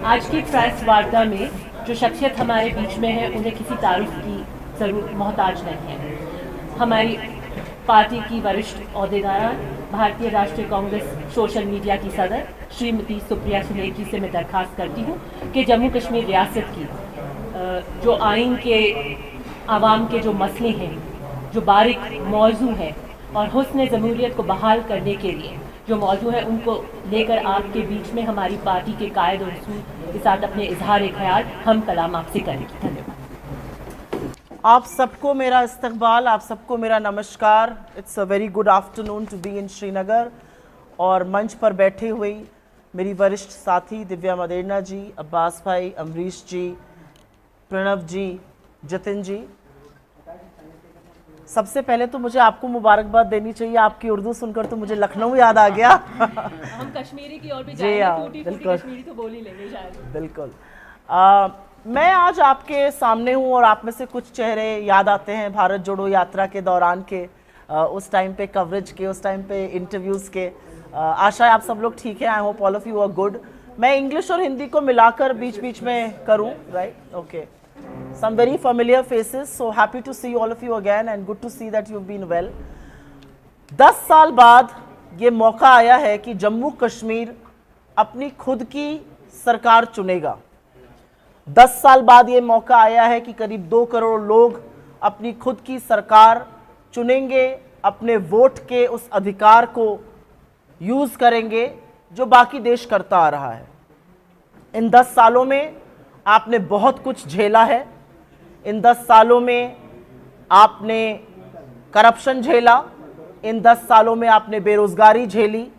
आज की प्रेस वार्ता में जो शख्सियत हमारे बीच में है उन्हें किसी तारीफ की जरूर मोहताज नहीं है। हमारी पार्टी की वरिष्ठ अहदेदारान, भारतीय राष्ट्रीय कांग्रेस सोशल मीडिया की सदर श्रीमती सुप्रिया सुले जी से मैं दरख्वास्त करती हूँ कि जम्मू कश्मीर रियासत की जो आइन के आवाम के जो मसले हैं, जो बारीक मौजू है और हुस्न जमहूरियत को बहाल करने के लिए जो मौजू है, उनको लेकर आपके बीच में हमारी पार्टी के कायद और उसूल के साथ अपने इजहार ख्याल हम कलाम आपसे करेंगे। धन्यवाद। आप सबको मेरा इस्तकबाल, आप सबको मेरा नमस्कार। It's a very good afternoon to be in Srinagar. और मंच पर बैठे हुए मेरी वरिष्ठ साथी दिव्या मदेरना जी, अब्बास भाई, अमरीश जी, प्रणव जी, जतिन जी, सबसे पहले तो मुझे आपको मुबारकबाद देनी चाहिए। आपकी उर्दू सुनकर तो मुझे लखनऊ याद आ गया। हम कश्मीरी की ओर भी जाएंगे, टूटी कश्मीरी तो बोल ही लेंगे शायद। बिल्कुल। मैं आज आपके सामने हूँ और आप में से कुछ चेहरे याद आते हैं भारत जोड़ो यात्रा के दौरान के, उस टाइम पे कवरेज के, उस टाइम पे इंटरव्यूज़ के। आशा है आप सब लोग ठीक है। I hope all of you are good. मैं इंग्लिश और हिंदी को मिलाकर बीच बीच में करूँ, right? Okay. Some very familiar faces, so happy to see all of you again and good to see that you've been well. 10 साल बाद ये मौका आया है कि जम्मू कश्मीर अपनी खुद की सरकार चुनेगा। 10 साल बाद ये मौका आया है कि करीब 2 करोड़ लोग अपनी खुद की सरकार चुनेंगे, अपने वोट के उस अधिकार को यूज़ करेंगे जो बाकी देश करता आ रहा है। इन 10 सालों में आपने बहुत कुछ झेला है। इन 10 सालों में आपने करप्शन झेला, इन 10 सालों में आपने बेरोजगारी झेली,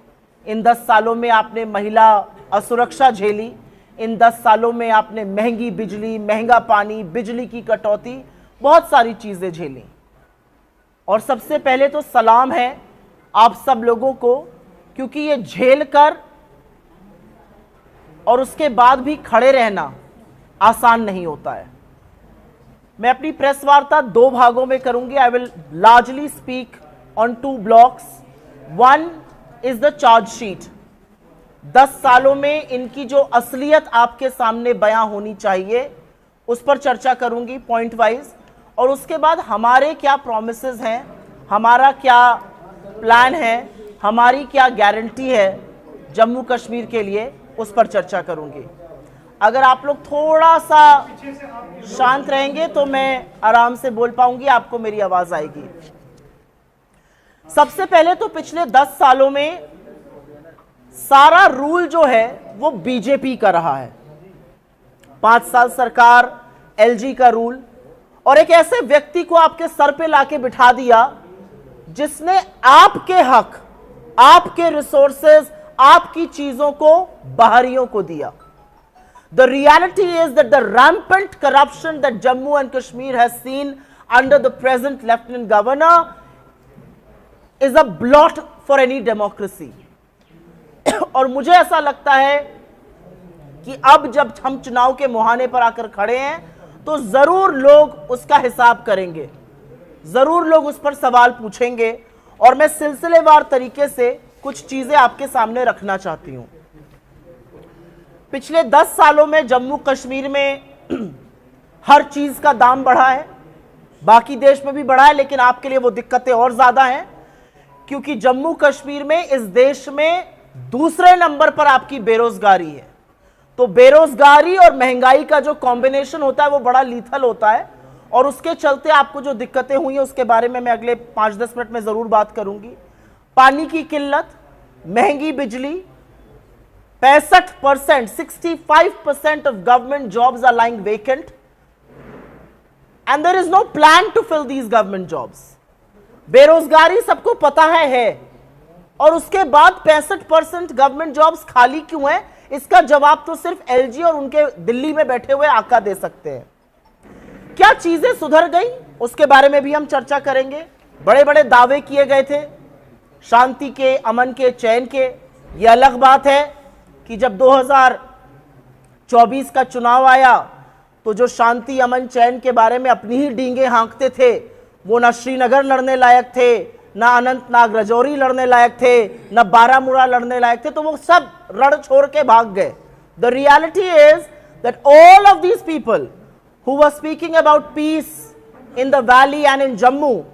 इन 10 सालों में आपने महिला असुरक्षा झेली, इन 10 सालों में आपने महंगी बिजली, महंगा पानी, बिजली की कटौती, बहुत सारी चीज़ें झेली। और सबसे पहले तो सलाम है आप सब लोगों को, क्योंकि ये झेल कर और उसके बाद भी खड़े रहना आसान नहीं होता है। मैं अपनी प्रेस वार्ता 2 भागों में करूंगी। I will largely speak on 2 blocks. One is the chargesheet. 10 सालों में इनकी जो असलियत आपके सामने बयां होनी चाहिए उस पर चर्चा करूंगी पॉइंट वाइज। और उसके बाद हमारे क्या प्रॉमिसेस हैं, हमारा क्या प्लान है, हमारी क्या गारंटी है जम्मू कश्मीर के लिए, उस पर चर्चा करूंगी। अगर आप लोग थोड़ा सा शांत रहेंगे तो मैं आराम से बोल पाऊंगी, आपको मेरी आवाज आएगी। सबसे पहले तो पिछले 10 सालों में सारा रूल जो है वो बीजेपी का रहा है। 5 साल सरकार एलजी का रूल, और एक ऐसे व्यक्ति को आपके सर पे लाके बिठा दिया जिसने आपके हक, आपके रिसोर्सेज, आपकी चीजों को बाहरियों को दिया। The reality is that the rampant corruption that Jammu and Kashmir has seen under the present Lieutenant Governor is a blot for any democracy. और मुझे ऐसा लगता है कि अब जब हम चुनाव के मुहाने पर आकर खड़े हैं तो जरूर लोग उसका हिसाब करेंगे, जरूर लोग उस पर सवाल पूछेंगे। और मैं सिलसिलेवार तरीके से कुछ चीजें आपके सामने रखना चाहती हूं। पिछले 10 सालों में जम्मू कश्मीर में हर चीज का दाम बढ़ा है, बाकी देश में भी बढ़ा है, लेकिन आपके लिए वो दिक्कतें और ज्यादा हैं क्योंकि जम्मू कश्मीर में इस देश में दूसरे नंबर पर आपकी बेरोजगारी है। तो बेरोजगारी और महंगाई का जो कॉम्बिनेशन होता है वो बड़ा लीथल होता है, और उसके चलते आपको जो दिक्कतें हुई हैं उसके बारे में मैं अगले 5-10 मिनट में जरूर बात करूंगी। पानी की किल्लत, महंगी बिजली, 65%, 65% of government jobs are lying vacant and there is no plan to fill these government jobs. बेरोजगारी सबको पता है और उसके बाद 65% गवर्नमेंट जॉब्स खाली क्यों हैं, इसका जवाब तो सिर्फ एलजी और उनके दिल्ली में बैठे हुए आका दे सकते हैं। क्या चीजें सुधर गई उसके बारे में भी हम चर्चा करेंगे। बड़े बड़े दावे किए गए थे शांति के, अमन के, चैन के। यह अलग बात है कि जब 2024 का चुनाव आया तो जो शांति, अमन, चैन के बारे में अपनी ही डींगे हाँकते थे वो ना श्रीनगर लड़ने लायक थे, ना अनंतनाग राजौरी लड़ने लायक थे, ना बारामूला लड़ने लायक थे, तो वो सब रण छोड़ के भाग गए। The reality is that all of these people who were speaking about peace in the valley and in Jammu,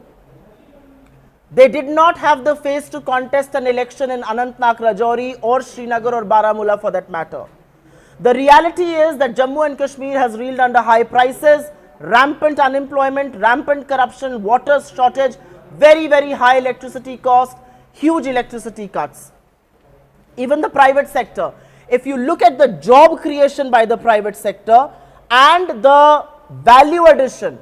they did not have the face to contest an election in Anantnag, Rajouri or Srinagar or Baramulla for that matter. The reality is that Jammu and Kashmir has reeled under high prices, rampant unemployment, rampant corruption, water shortage, very, very high electricity cost, huge electricity cuts. Even the private sector, if you look at the job creation by the private sector and the value addition,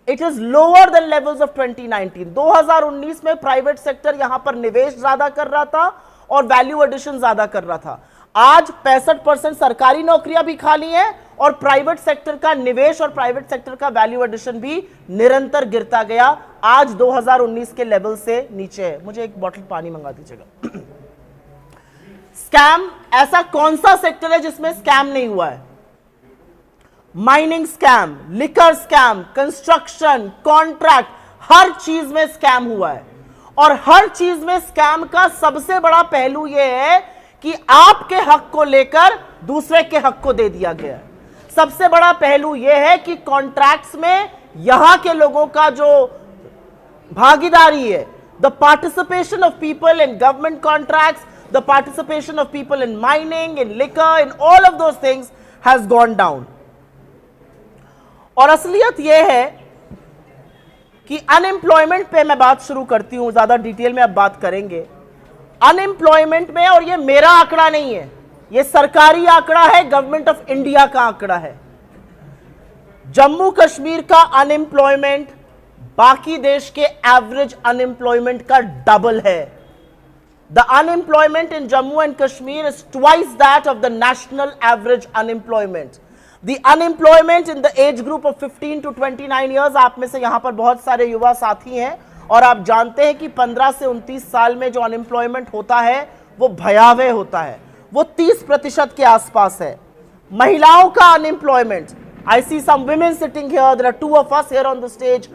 it is lower than levels of 2019. 2019 में private sector यहां पर निवेश ज्यादा कर रहा था और value addition ज्यादा कर रहा था. आज 65% सरकारी नौकरियां भी खाली हैं और प्राइवेट सेक्टर का निवेश और प्राइवेट सेक्टर का वैल्यू एडिशन भी निरंतर गिरता गया. आज 2019 के लेवल से नीचे है. मुझे एक बोतल पानी मंगा दीजिएगा. स्कैम, ऐसा कौन सा सेक्टर है जिसमें स्कैम नहीं हुआ है? Mining scam, liquor scam, construction, contract, हर चीज में स्कैम हुआ है. और हर चीज में स्कैम का सबसे बड़ा पहलू यह है कि आपके हक को लेकर दूसरे के हक को दे दिया गया है. सबसे बड़ा पहलू यह है कि कॉन्ट्रैक्ट्स में यहां के लोगों का जो भागीदारी है, the participation of people in government contracts, the participation of people in mining, in liquor, in all of those things has gone down. और असलियत यह है कि अनएम्प्लॉयमेंट पे मैं बात शुरू करती हूं, ज्यादा डिटेल में अब बात करेंगे. अनएम्प्लॉयमेंट में, और ये मेरा आंकड़ा नहीं है, ये सरकारी आंकड़ा है, गवर्नमेंट ऑफ इंडिया का आंकड़ा है. जम्मू कश्मीर का अनएम्प्लॉयमेंट बाकी देश के एवरेज अनएम्प्लॉयमेंट का डबल है. The unemployment in Jammu and Kashmir is twice that of the national average unemployment. The unemployment in the age group of 15 to 29 years, आप में से यहां पर बहुत सारे युवा साथी हैं और आप जानते हैं कि 15 से 29 साल में जो अनएम्प्लॉयमेंट होता है वो भयावह होता है. वो 30% के आसपास है. महिलाओं का unemployment, I see some women sitting here, there are two of us here on the stage.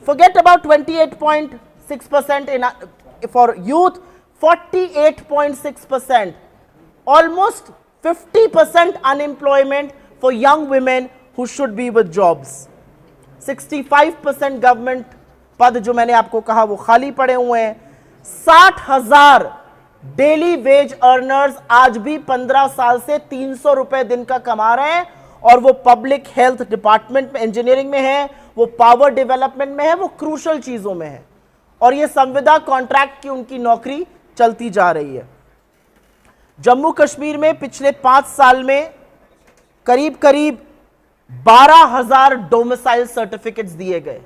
Forget about 28.6% in for youth, 48.6%, almost 50% unemployment for young women who should be with jobs. 65% government पद जो मैंने आपको कहा वो खाली पड़े हुए हैं. 60,000 डेली वेज अर्नर्स आज भी 15 साल से 300 रुपए दिन का कमा रहे हैं और वो पब्लिक हेल्थ डिपार्टमेंट में, इंजीनियरिंग में है, वो पावर डेवलपमेंट में है, वो क्रूशल चीजों में है. और ये संविदा कॉन्ट्रैक्ट की उनकी नौकरी चलती जा रही है. जम्मू कश्मीर में पिछले 5 साल में करीब करीब 12,000 डोमिसाइल सर्टिफिकेट्स दिए गए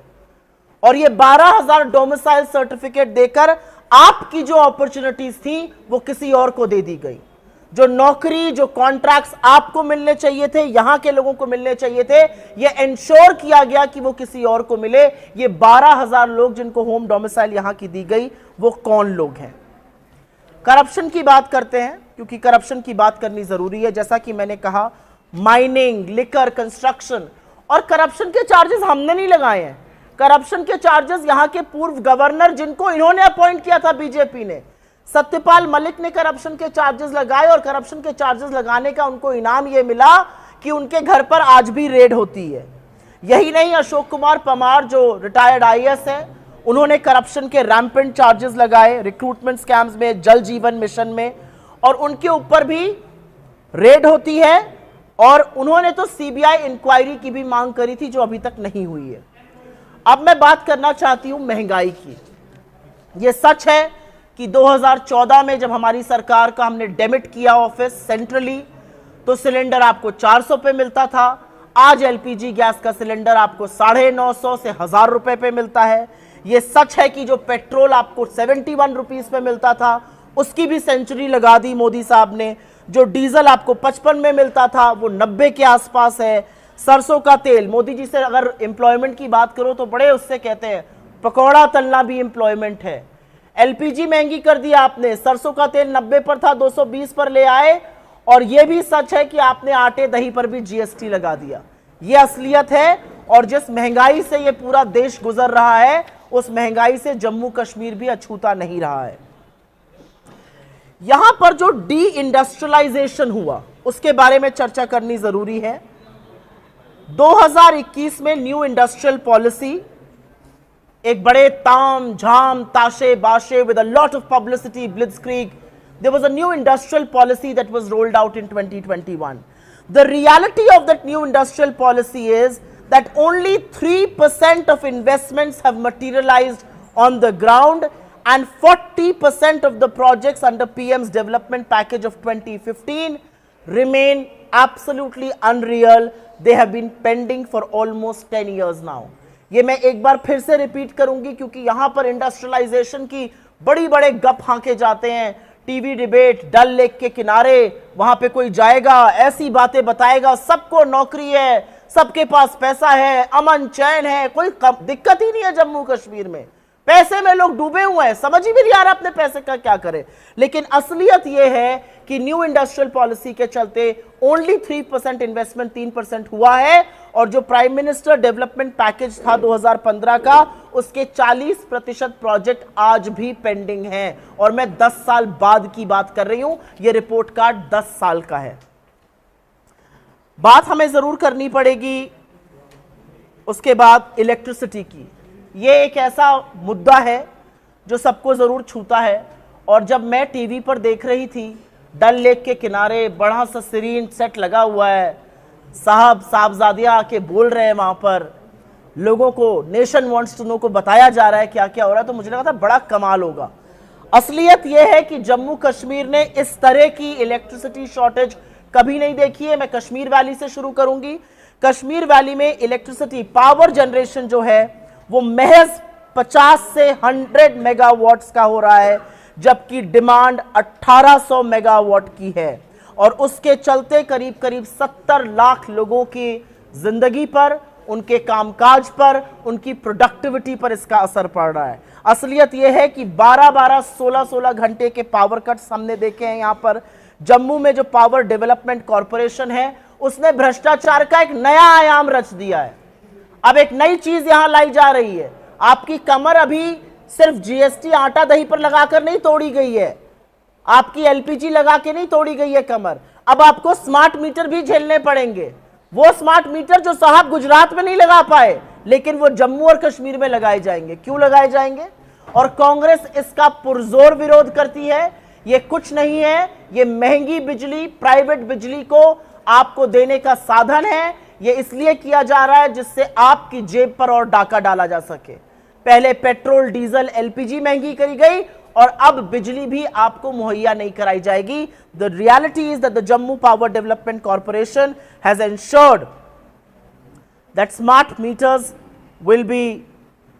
और ये 12,000 डोमिसाइल सर्टिफिकेट देकर आपकी जो अपॉर्चुनिटीज थी वो किसी और को दे दी गई. जो नौकरी, जो कॉन्ट्रैक्ट्स आपको मिलने चाहिए थे, यहां के लोगों को मिलने चाहिए थे, ये इंश्योर किया गया कि वो किसी और को मिले. ये 12,000 लोग जिनको होम डोमिसाइल यहां की दी गई, वो कौन लोग हैं? करप्शन की बात करते हैं क्योंकि करप्शन की बात करनी जरूरी है. जैसा कि मैंने कहा, माइनिंग, लिकर, कंस्ट्रक्शन, और करप्शन के चार्जेस हमने नहीं लगाए हैं. करप्शन के चार्जेस यहां के पूर्व गवर्नर, जिनको इन्होंने अपॉइंट किया था बीजेपी ने, सत्यपाल मलिक ने करप्शन के चार्जेस लगाए और करप्शन के चार्जेस लगाने का उनको इनाम यह मिला कि उनके घर पर आज भी रेड होती है. यही नहीं, अशोक कुमार पमार जो रिटायर्ड आईएएस है, उन्होंने करप्शन के रैम्पेंट चार्जेस लगाए रिक्रूटमेंट स्कैम्स में, जल जीवन मिशन में, और उनके ऊपर भी रेड होती है. और उन्होंने तो सीबीआई इंक्वायरी की भी मांग करी थी जो अभी तक नहीं हुई है. अब मैं बात करना चाहती हूं महंगाई की. यह सच है कि 2014 में जब हमारी सरकार का हमने डेबिट किया ऑफिस सेंट्रली, तो सिलेंडर आपको 400 पे मिलता था. आज एलपीजी गैस का सिलेंडर आपको 950 से 1000 रुपए पे मिलता है. यह सच है कि जो पेट्रोल आपको 71 रुपीज पे मिलता था, उसकी भी सेंचुरी लगा दी मोदी साहब ने. जो डीजल आपको 55 में मिलता था वो 90 के आसपास है. सरसों का तेल, मोदी जी से अगर एम्प्लॉयमेंट की बात करो तो बड़े उससे कहते हैं पकौड़ा तलना भी एम्प्लॉयमेंट है. एलपीजी महंगी कर दिया आपने, सरसों का तेल 90 पर था, 220 पर ले आए. और यह भी सच है कि आपने आटे दही पर भी जीएसटी लगा दिया. यह असलियत है. और जिस महंगाई से यह पूरा देश गुजर रहा है, उस महंगाई से जम्मू कश्मीर भी अछूता नहीं रहा है. यहां पर जो डी इंडस्ट्रियलाइजेशन हुआ, उसके बारे में चर्चा करनी जरूरी है। 2021 में न्यू इंडस्ट्रियल पॉलिसी एक बड़े ताम झाम ताशे बाशे with a lot of publicity blitzkrieg, there was a new industrial policy that was rolled out in 2021. The reality of that new industrial policy is that only 3% of investments have materialized on the ground, and 40% of the projects under PM's development package of 2015 remain absolutely unreal. They have been pending for almost 10 years now. ये मैं एक बार फिर से repeat करूंगी क्योंकि यहां पर industrialisation की बड़ी बड़े गप हांके जाते हैं। टीवी डिबेट, डल लेक के किनारे, वहां पे कोई जाएगा, ऐसी बातें बताएगा, सबको नौकरी है, सबके पास पैसा है, अमन चैन है, कोई दिक्कत ही नहीं है जम्मू कश्मीर में। पैसे में लोग डूबे हुए हैं, समझ ही भी नहीं आ रहा अपने पैसे का क्या करे। लेकिन असलियत यह है कि न्यू इंडस्ट्रियल पॉलिसी के चलते ओनली 3% इन्वेस्टमेंट 3% हुआ है, और जो प्राइम मिनिस्टर डेवलपमेंट पैकेज था 2015 का, उसके 40% प्रोजेक्ट आज भी पेंडिंग हैं। और मैं 10 साल बाद की बात कर रही हूं, यह रिपोर्ट कार्ड 10 साल का है। बात हमें जरूर करनी पड़ेगी उसके बाद इलेक्ट्रिसिटी की। यह एक ऐसा मुद्दा है जो सबको जरूर छूता है। और जब मैं टीवी पर देख रही थी, डल लेक के किनारे बड़ा सा सीरीन सेट लगा हुआ है, साहबजादियां आके बोल रहे हैं, वहां पर लोगों को नेशन वांट्स टू नो को बताया जा रहा है क्या क्या हो रहा है, तो मुझे लगा था बड़ा कमाल होगा। असलियत यह है कि जम्मू कश्मीर ने इस तरह की इलेक्ट्रिसिटी शॉर्टेज कभी नहीं देखी है। मैं कश्मीर वैली से शुरू करूंगी। कश्मीर वैली में इलेक्ट्रिसिटी पावर जनरेशन जो है वो महज 50 से 100 मेगावाट्स का हो रहा है, जबकि डिमांड 1800 मेगावाट की है। और उसके चलते करीब करीब 70 लाख लोगों की जिंदगी पर, उनके कामकाज पर, उनकी प्रोडक्टिविटी पर इसका असर पड़ रहा है। असलियत यह है कि 12-12, 16-16 घंटे के पावर कट्स हमने देखे हैं। यहां पर जम्मू में जो पावर डेवलपमेंट कॉरपोरेशन है, उसने भ्रष्टाचार का एक नया आयाम रच दिया है। अब एक नई चीज यहां लाई जा रही है। आपकी कमर अभी सिर्फ जीएसटी आटा दही पर लगाकर नहीं तोड़ी गई है, आपकी एलपीजी लगा के नहीं तोड़ी गई है कमर। अब आपको स्मार्ट मीटर भी झेलने पड़ेंगे। वो स्मार्ट मीटर जो साहब गुजरात में नहीं लगा पाए, लेकिन वो जम्मू और कश्मीर में लगाए जाएंगे। क्यों लगाए जाएंगे? और कांग्रेस इसका पुरजोर विरोध करती है। ये कुछ नहीं है, ये महंगी बिजली, प्राइवेट बिजली को आपको देने का साधन है। ये इसलिए किया जा रहा है जिससे आपकी जेब पर और डाका डाला जा सके। पहले पेट्रोल, डीजल, एलपीजी महंगी करी गई और अब बिजली भी आपको मुहैया नहीं कराई जाएगी। The reality is that the Jammu power development corporation has ensured that smart meters will be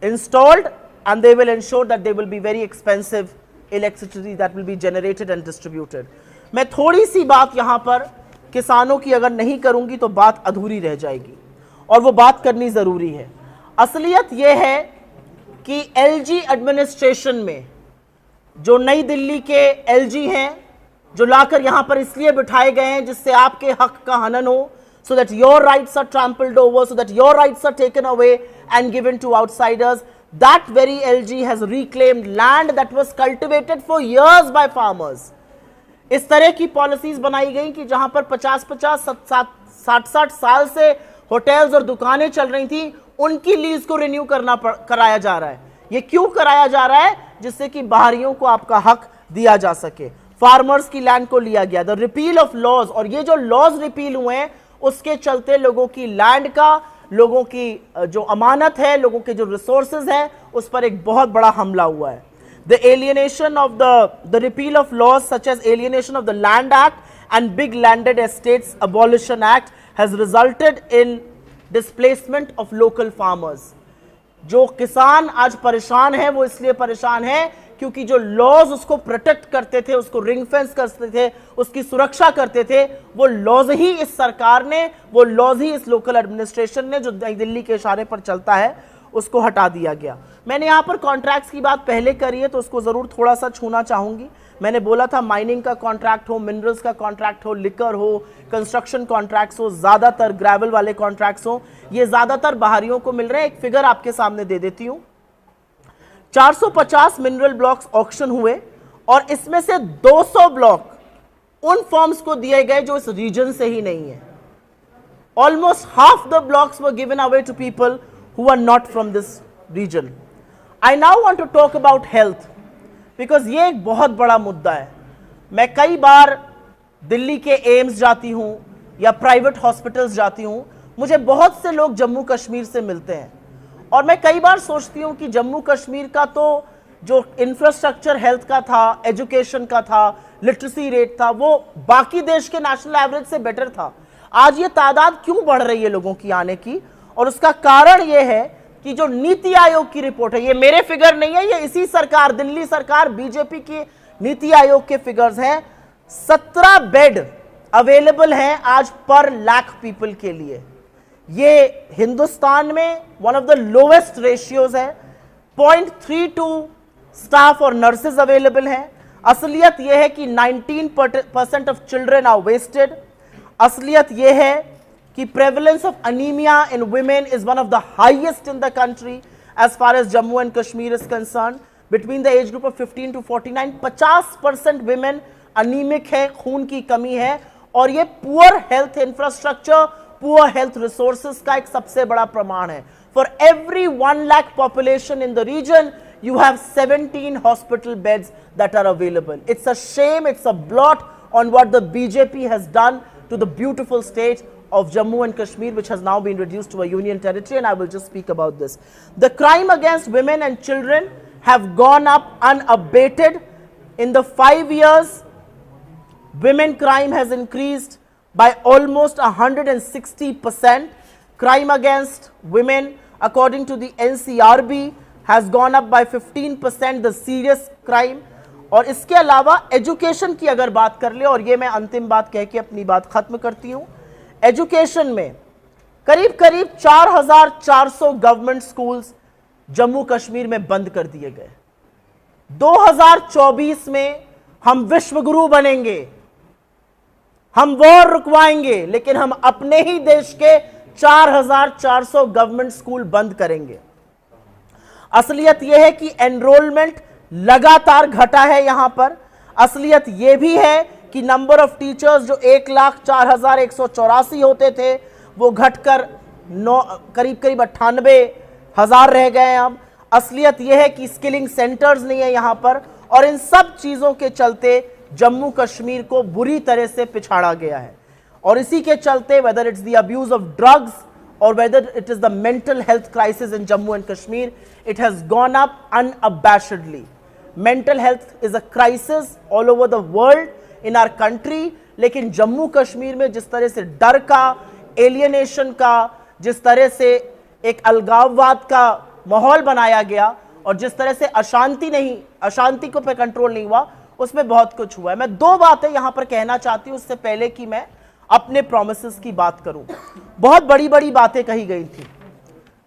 installed and they will ensure that they will be very expensive electricity that will be generated and distributed. मैं थोड़ी सी बात यहां पर किसानों की अगर नहीं करूंगी तो बात अधूरी रह जाएगी, और वो बात करनी जरूरी है। असलियत यह है कि एलजी एडमिनिस्ट्रेशन में जो नई दिल्ली के एलजी हैं, जो लाकर यहां पर इसलिए बिठाए गए हैं जिससे आपके हक का हनन हो, so that your rights are trampled over, so that your rights are taken away and given to outsiders. That very LG has reclaimed land that was cultivated for years by farmers. इस तरह की policies बनाई गई कि जहां पर 50-50, 60-60 साल से होटल्स और दुकानें चल रही थी, उनकी लीज को रिन्यू कराया जा रहा है। ये क्यों कराया जा रहा है? जिससे कि बाहरियों को आपका हक दिया जा सके। फार्मर्स की लैंड को लिया गया, द रिपील ऑफ लॉज, और ये जो लॉज रिपील हुए हैं उसके चलते लोगों की लैंड का, लोगों की जो अमानत है, लोगों के जो रिसोर्सेज हैं, उस पर एक बहुत बड़ा हमला हुआ है। The alienation of the repeal of laws such as Alienation of the Land Act and Big Landed Estates Abolition Act has resulted in displacement of local farmers. जो किसान आज परेशान है वो इसलिए परेशान है क्योंकि जो लॉज उसको प्रोटेक्ट करते थे, उसको रिंग फेंस करते थे, उसकी सुरक्षा करते थे, वो लॉज ही इस सरकार ने, वो लॉज ही इस लोकल एडमिनिस्ट्रेशन ने, जो नई दिल्ली के इशारे पर चलता है, उसको हटा दिया गया। मैंने यहां पर कॉन्ट्रैक्ट्स की बात पहले करी है तो उसको जरूर थोड़ा सा छूना चाहूंगी। मैंने बोला था माइनिंग का कॉन्ट्रैक्ट हो, मिनरल्स का कॉन्ट्रैक्ट हो, लिकर हो, कंस्ट्रक्शन कॉन्ट्रैक्ट्स हो, ज्यादातर ग्रेवल वाले कॉन्ट्रैक्ट्स हो, ये ज्यादातर बाहरियों को मिल रहे हैं। एक फिगर आपके सामने दे देती हूं। 450 मिनरल ब्लॉक्स ऑक्शन हुए और इसमें से 200 ब्लॉक उन फॉर्म्स को दिए गए जो इस रीजन से ही नहीं है। Almost half the blocks were given away to people who are not from this region. I now want to talk about health, because ये एक बहुत बड़ा मुद्दा है। मैं कई बार दिल्ली के एम्स जाती हूं या प्राइवेट हॉस्पिटल्स जाती हूं, मुझे बहुत से लोग जम्मू कश्मीर से मिलते हैं और मैं कई बार सोचती हूं कि जम्मू कश्मीर का तो जो इंफ्रास्ट्रक्चर हेल्थ का था, एजुकेशन का था, लिटरेसी रेट था, वो बाकी देश के नेशनल एवरेज से बेटर था। आज ये तादाद क्यों बढ़ रही है लोगों की आने की? और उसका कारण ये है कि जो नीति आयोग की रिपोर्ट है, ये मेरे फिगर नहीं है, ये इसी सरकार, दिल्ली सरकार, बीजेपी की नीति आयोग के फिगर्स हैं। 17 बेड अवेलेबल हैं आज पर लाख पीपल के लिए। ये हिंदुस्तान में one of the lowest ratios है। 0.32 स्टाफ और नर्सेज अवेलेबल हैं। असलियत यह है कि 19% ऑफ चिल्ड्रन आर वेस्टेड। असलियत यह है कि prevalence of anemia in women is one of the highest in the country as far as Jammu and Kashmir is concerned. Between the age group of 15 to 49, 50% women anemic है, खून की कमी है, और ये poor health infrastructure, poor health resources का एक सबसे बड़ा प्रमाण है। For every 1 lakh population in the region, you have 17 hospital beds that are available. It's a shame, it's a blot on what the BJP has done to the beautiful state of Jammu and Kashmir, which has now been reduced to a union territory, and I will just speak about this. The crime against women and children have gone up unabated. In the 5 years, women crime has increased by almost 160%. Crime against women, according to the NCRB, has gone up by 15%, the serious crime. और इसके अलावा education की अगर बात कर ले, और ये मैं अंतिम बात कह के अपनी बात खत्म करती हूं, एजुकेशन में करीब करीब 4400 गवर्नमेंट स्कूल्स जम्मू कश्मीर में बंद कर दिए गए। 2024 में हम विश्वगुरु बनेंगे, हम वॉर रुकवाएंगे, लेकिन हम अपने ही देश के 4400 गवर्नमेंट स्कूल बंद करेंगे। असलियत यह है कि एनरोलमेंट लगातार घटा है यहां पर। असलियत यह भी है कि नंबर ऑफ टीचर्स जो 1,04,184 होते थे, वो घटकर करीब करीब 98,000 रह गए हैं अब। असलियत यह है कि स्किलिंग सेंटर्स नहीं है यहां पर, और इन सब चीजों के चलते जम्मू कश्मीर को बुरी तरह से पिछाड़ा गया है। और इसी के चलते whether it's the abuse of drugs or whether it is the mental health crisis in Jammu and Kashmir, it has gone up unabashedly. Mental health is a crisis all over the world in our country, लेकिन जम्मू कश्मीर में जिस तरह से डर का, alienation का, जिस तरह से एक अलगाववाद का माहौल बनाया गया, और जिस तरह से अशांति को पे कंट्रोल नहीं हुआ, उसमें बहुत कुछ हुआ है। मैं 2 बातें यहां पर कहना चाहती हूं उससे पहले कि मैं अपने प्रोमिसेस की बात करूं। बहुत बड़ी बड़ी बातें कही गई थी।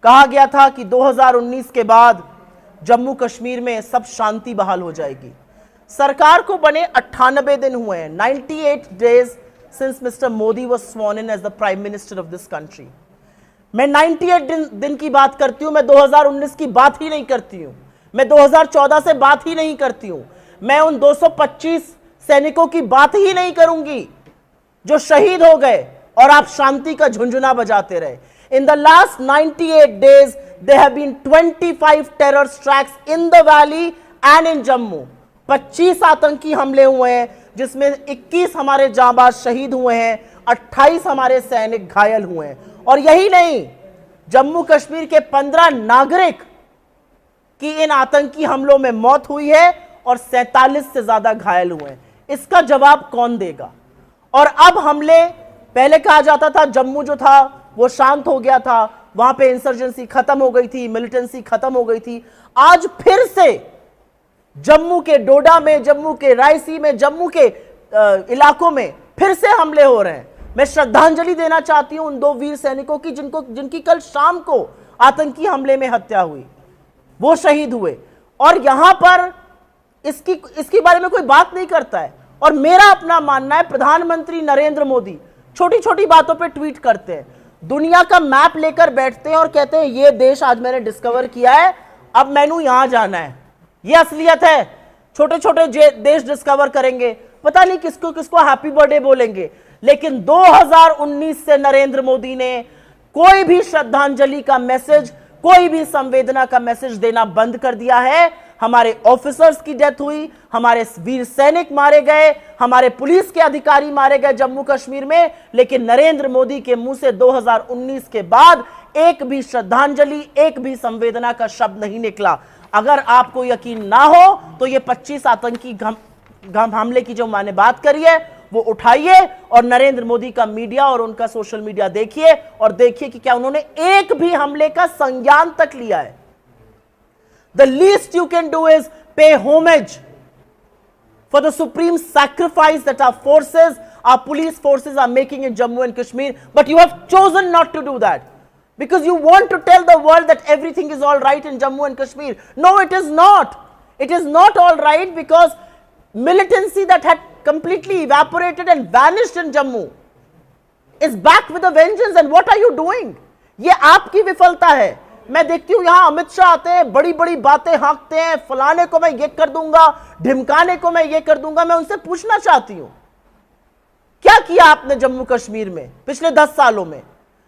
कहा गया था कि 2019 के बाद जम्मू कश्मीर में सब शांति बहाल हो जाएगी। सरकार को बने 98 दिन हुए हैं, 98 days since Mr. Modi was sworn in as the Prime Minister of this country. मैं 98 दिन की बात करती हूं, मैं 2019 की बात ही नहीं करती हूं, मैं 2014 से बात ही नहीं करती हूं, मैं उन 225 सैनिकों की बात ही नहीं करूंगी जो शहीद हो गए और आप शांति का झुंझुना बजाते रहे। In the last 98 days, there have been 25 terror strikes in the valley and in Jammu. 25 आतंकी हमले हुए हैं, जिसमें 21 हमारे जांबाज शहीद हुए हैं, 28 हमारे सैनिक घायल हुए हैं। और यही नहीं, जम्मू कश्मीर के 15 नागरिक की इन आतंकी हमलों में मौत हुई है और 47 से ज्यादा घायल हुए हैं। इसका जवाब कौन देगा? और अब हमले, पहले कहा जाता था जम्मू जो था वो शांत हो गया था, वहां पे इंसर्जेंसी खत्म हो गई थी, मिलिटेंसी खत्म हो गई थी। आज फिर से जम्मू के डोडा में, जम्मू के रायसी में, जम्मू के इलाकों में फिर से हमले हो रहे हैं। मैं श्रद्धांजलि देना चाहती हूं उन 2 वीर सैनिकों की जिनकी कल शाम को आतंकी हमले में हत्या हुई, वो शहीद हुए, और यहां पर इसके बारे में कोई बात नहीं करता है। और मेरा अपना मानना है, प्रधानमंत्री नरेंद्र मोदी छोटी छोटी बातों पे ट्वीट करते हैं, दुनिया का मैप लेकर बैठते हैं और कहते हैं ये देश आज मैंने डिस्कवर किया है, अब मैनू यहां जाना है। ये असलियत है। छोटे छोटे देश डिस्कवर करेंगे, पता नहीं किसको किसको हैप्पी बर्थडे बोलेंगे, लेकिन 2019 से नरेंद्र मोदी ने कोई भी श्रद्धांजलि का मैसेज, कोई भी संवेदना का मैसेज देना बंद कर दिया है। हमारे ऑफिसर्स की डेथ हुई, हमारे वीर सैनिक मारे गए, हमारे पुलिस के अधिकारी मारे गए जम्मू कश्मीर में, लेकिन नरेंद्र मोदी के मुंह से 2019 के बाद एक भी श्रद्धांजलि, एक भी संवेदना का शब्द नहीं निकला। अगर आपको यकीन ना हो तो ये 25 आतंकी हमले की जो मैंने बात करी है वो उठाइए और नरेंद्र मोदी का मीडिया और उनका सोशल मीडिया देखिए और देखिए कि क्या उन्होंने एक भी हमले का संज्ञान तक लिया है। The least you can do is pay homage for the supreme sacrifice that our forces, our police forces are making in Jammu and Kashmir, but you have chosen not to do that because you want to tell the world that everything is all right in Jammu and Kashmir. No, it is not. It is not all right because militancy that had completely evaporated and vanished in Jammu is back with a vengeance. And what are you doing? ये आपकी विफलता है। मैं देखती हूं यहां अमित शाह आते हैं, बड़ी बड़ी बातें हाँकते हैं, फलाने को मैं ये कर दूंगा, ढिमकाने को मैं ये कर दूंगा। मैं उनसे पूछना चाहती हूं क्या किया आपने जम्मू कश्मीर में पिछले 10 सालों में?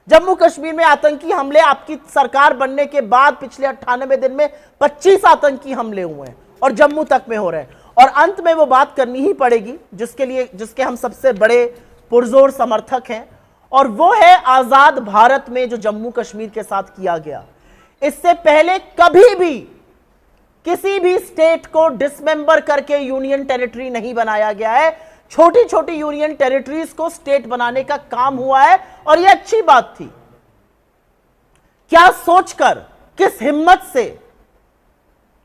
जम्मू कश्मीर में आतंकी हमले आपकी सरकार बनने के बाद पिछले 98 दिन में 25 आतंकी हमले हुए हैं और जम्मू तक में हो रहे हैं। और अंत में वो बात करनी ही पड़ेगी जिसके हम सबसे बड़े पुरजोर समर्थक हैं, और वो है आजाद भारत में जो जम्मू कश्मीर के साथ किया गया। इससे पहले कभी भी किसी भी स्टेट को डिसमेंबर करके यूनियन टेरिटरी नहीं बनाया गया है। छोटी छोटी यूनियन टेरिटरीज को स्टेट बनाने का काम हुआ है और यह अच्छी बात थी। क्या सोचकर, किस हिम्मत से,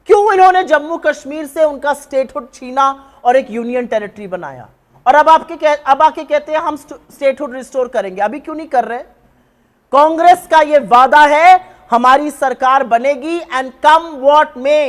क्यों इन्होंने जम्मू कश्मीर से उनका स्टेटहुड छीना और एक यूनियन टेरिटरी बनाया? और अब आके कहते हैं हम स्टेटहुड रिस्टोर करेंगे। अभी क्यों नहीं कर रहे? कांग्रेस का यह वादा है हमारी सरकार बनेगी and come what may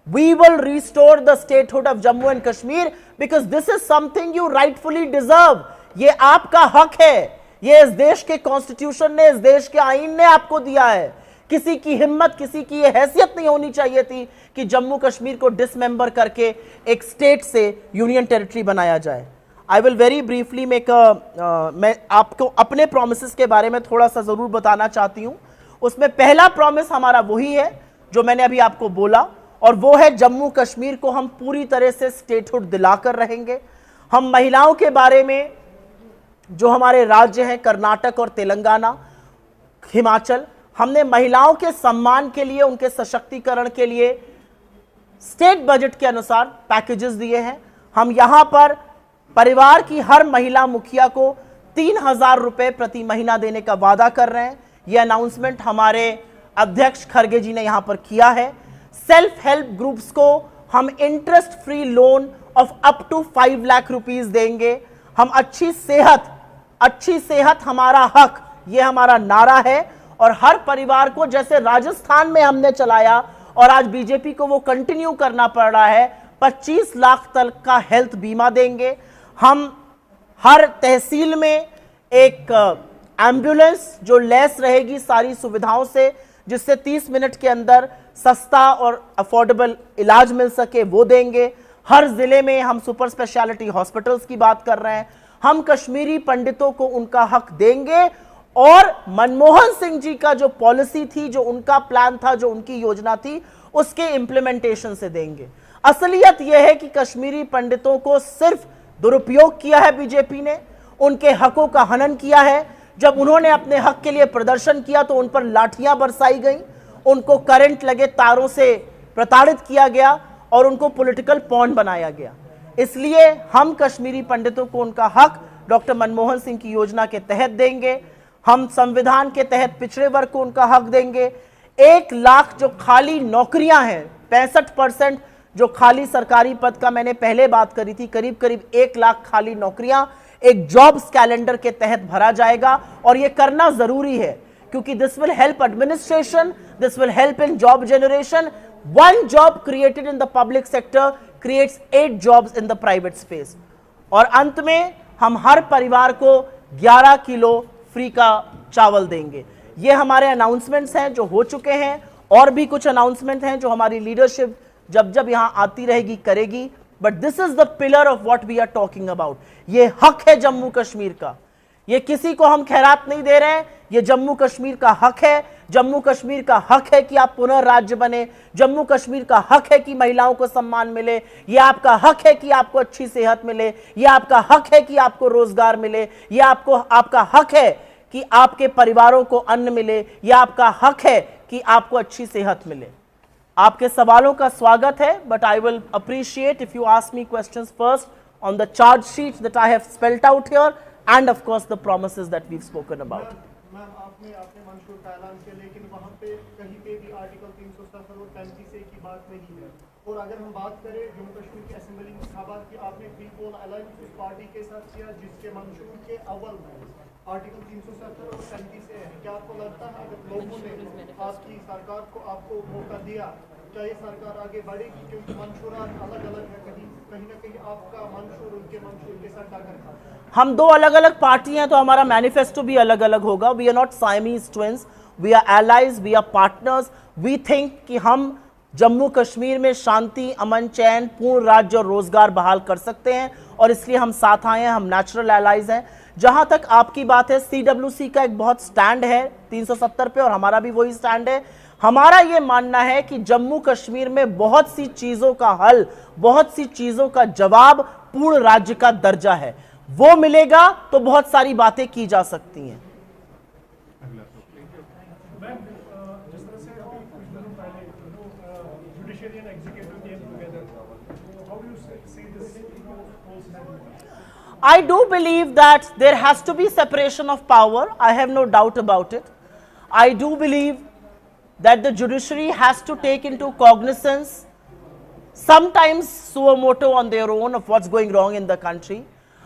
we will restore the statehood of Jammu and Kashmir because this is something you rightfully deserve. ये आपका हक है, ये इस देश के कॉन्स्टिट्यूशन ने, इस देश के आईन ने आपको दिया है। किसी की हिम्मत, किसी की ये हैसियत नहीं होनी चाहिए थी कि जम्मू कश्मीर को डिसमेंबर करके एक स्टेट से यूनियन टेरिटरी बनाया जाए। आई विल वेरी ब्रीफली मैं आपको अपने प्रोमिसेस के बारे में थोड़ा सा जरूर बताना चाहती हूं। उसमें पहला प्रॉमिस हमारा वही है जो मैंने अभी आपको बोला, और वो है जम्मू कश्मीर को हम पूरी तरह से स्टेटहुड दिलाकर रहेंगे। हम महिलाओं के बारे में, जो हमारे राज्य हैं कर्नाटक और तेलंगाना, हिमाचल, हमने महिलाओं के सम्मान के लिए, उनके सशक्तिकरण के लिए स्टेट बजट के अनुसार पैकेजेस दिए हैं। हम यहां पर परिवार की हर महिला मुखिया को 3000 रुपए प्रति महीना देने का वादा कर रहे हैं। यह अनाउंसमेंट हमारे अध्यक्ष खड़गे जी ने यहां पर किया है। सेल्फ हेल्प ग्रुप्स को हम interest free loan of up to 5 lakh rupees देंगे। हम अच्छी सेहत हमारा हक, यह हमारा नारा है। और हर परिवार को, जैसे राजस्थान में हमने चलाया और आज बीजेपी को वो कंटिन्यू करना पड़ रहा है, 25 लाख तक का हेल्थ बीमा देंगे। हम हर तहसील में एक एम्बुलेंस जो लैस रहेगी सारी सुविधाओं से, जिससे 30 मिनट के अंदर सस्ता और अफोर्डेबल इलाज मिल सके, वो देंगे। हर जिले में हम सुपर स्पेशलिटी हॉस्पिटल्स की बात कर रहे हैं। हम कश्मीरी पंडितों को उनका हक देंगे और मनमोहन सिंह जी का जो पॉलिसी थी, जो उनका प्लान था, जो उनकी योजना थी, उसके इंप्लीमेंटेशन से देंगे। असलियत यह है कि कश्मीरी पंडितों को सिर्फ दुरुपयोग किया है बीजेपी ने, उनके हकों का हनन किया है। जब उन्होंने अपने हक के लिए प्रदर्शन किया तो उन पर लाठियां बरसाई गई, उनको करंट लगे तारों से प्रताड़ित किया गया और उनको पॉलिटिकल पॉन बनाया गया। इसलिए हम कश्मीरी पंडितों को उनका हक डॉक्टर मनमोहन सिंह की योजना के तहत देंगे। हम संविधान के तहत पिछड़े वर्ग को उनका हक देंगे। 1 लाख जो खाली नौकरियां हैं, 65% जो खाली सरकारी पद का मैंने पहले बात करी थी, करीब करीब 1 लाख खाली नौकरियां एक जॉब्स कैलेंडर के तहत भरा जाएगा। और यह करना जरूरी है क्योंकि this will help administration, this will help in job generation. 1 job created in the public sector creates 8 jobs in the private space. और अंत में हम हर परिवार को 11 किलो फ्री का चावल देंगे। ये हमारे अनाउंसमेंट्स हैं जो हो चुके हैं, और भी कुछ अनाउंसमेंट हैं जो हमारी लीडरशिप जब जब यहां आती रहेगी करेगी। But this is the pillar of what we are talking about. ये हक है जम्मू कश्मीर का, ये किसी को हम खैरात नहीं दे रहे हैं, ये जम्मू कश्मीर का हक है। जम्मू कश्मीर का हक है कि आप पुनः राज्य बने, जम्मू कश्मीर का हक है कि महिलाओं को सम्मान मिले, ये आपका हक है कि आपको अच्छी सेहत मिले, ये आपका हक है कि आपको रोजगार मिले, ये आपका हक है कि आपके परिवारों को अन्न मिले, ये आपका हक है कि आपको अच्छी सेहत मिले। आपके सवालों का स्वागत है, but I will appreciate if you ask me questions first on the chargesheet that I have spelled out here and of course the promises that we have spoken about. Ma'am, आपने मंशूर का ऐलान किया, लेकिन वहाँ पे कहीं पे भी आर्टिकल 370 और 35A की बात नहीं है। और अगर हम बात करें जम्मू कश्मीर की असेंबली इंतखाबात की, आपने पीपल अलायंस उस पार्टी के साथ किया जिसके मंशूर के अव्वल में आर्टिकल 370 और 35A है। क्या आपको लगता है अगर लोगों ने आपकी सरकार को आपको मौका दिया, क्या ये सरकार आगे बढ़ेगी? क्योंकि मंशूरात अलग अलग है, कहीं ना कहीं आपका मंशूर उनके मंशूर के साथ टक्कर खाता है। हम दो अलग अलग पार्टी हैं तो हमारा मैनिफेस्टो भी अलग अलग होगा। We are not Siamese twins, we are allies, we are partners. We think कि हम जम्मू कश्मीर में शांति, अमन, चैन, पूर्ण राज्य और रोजगार बहाल कर सकते हैं और इसलिए हम साथ आए हैं, हम नेचुरल एलाइज हैं। जहां तक आपकी बात है, CWC का एक बहुत स्टैंड है 370 पे और हमारा भी वही स्टैंड है। हमारा ये मानना है कि जम्मू कश्मीर में बहुत सी चीजों का हल, बहुत सी चीजों का जवाब पूर्ण राज्य का दर्जा है। वो मिलेगा तो बहुत सारी बातें की जा सकती हैं। जिस तरह से अभी कुछ दिनों पहले judiciary and executive came together, how do you see this? I do believe that there has to be separation of power. I have no doubt about it. I do believe that the judiciary has to take into cognizance, sometimes suo motu on their own, of what's going wrong in the country.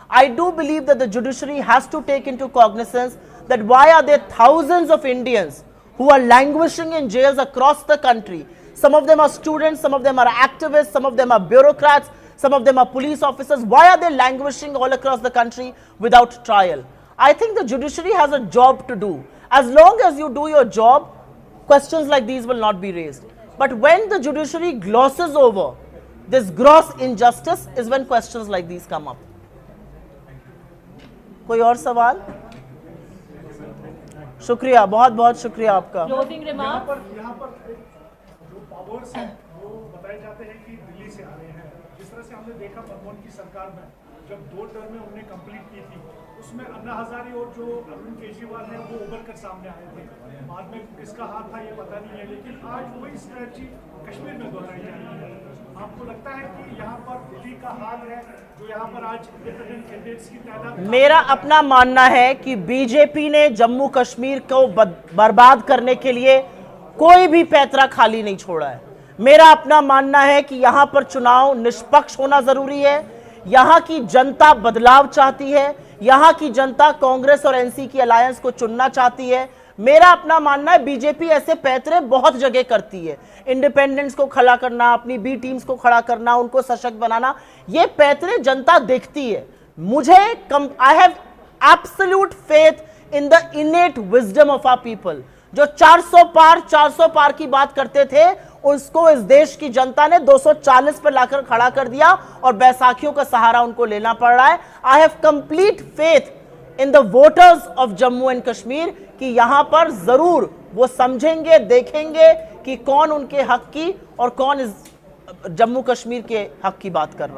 I do believe that the judiciary has to take into cognizance that why are there thousands of Indians who are languishing in jails across the country. Some of them are students, some of them are activists, some of them are bureaucrats, some of them are police officers. Why are they languishing all across the country without trial? I think the judiciary has a job to do. As long as you do your job, questions like these will not be raised. But when the judiciary glosses over this gross injustice is when questions like these come up. कोई और सवाल? शुक्रिया, बहुत बहुत शुक्रिया आपका। Closing remark. यहाँ पर जो पावर्स हैं वो बताए जाते हैं कि दिल्ली से आ रहे हैं। जिस तरह से हमने देखा मनमोहन की सरकार में जब 2 टर्म में उन्होंने कंप्लीट की थी, उसमें अन्ना हजारे और जो अरविंद केजरीवाल हैं वो उभर कर सामने आए थे। बाद में किसका हाथ था ये पता नहीं है, लेकिन आज वही स्ट्रेटजी कश्मीर में दोहराई जा रही है। आपको लगता है कि यहाँ पर दिल्ली का हाल है जो यहाँ पर आज इंडिपेंडेंट कैंडिडेट्स की तादाद? मेरा अपना मानना है कि बीजेपी ने जम्मू कश्मीर को बर्बाद करने के लिए कोई भी पैतरा खाली नहीं छोड़ा है। मेरा अपना मानना है कि यहाँ पर चुनाव निष्पक्ष होना जरूरी है। यहाँ की जनता बदलाव चाहती है, यहाँ की जनता कांग्रेस और एनसी की अलायंस को चुनना चाहती है। मेरा अपना मानना है बीजेपी ऐसे पैतरे बहुत जगह करती है, इंडिपेंडेंट्स को खड़ा करना, अपनी बी टीम्स को खड़ा करना, उनको सशक्त बनाना, ये पैतरे जनता देखती है। मुझे I have absolute faith in the innate wisdom of our people. जो 400 पार की बात करते थे उसको इस देश की जनता ने 240 पर लाकर खड़ा कर दिया और बैसाखियों का सहारा उनको लेना पड़ रहा है। I have complete faith in the voters of Jammu and Kashmir कि यहां पर जरूर वो समझेंगे, देखेंगे कि कौन उनके हक की और कौन इस जम्मू कश्मीर के हक की बात कर रहा है।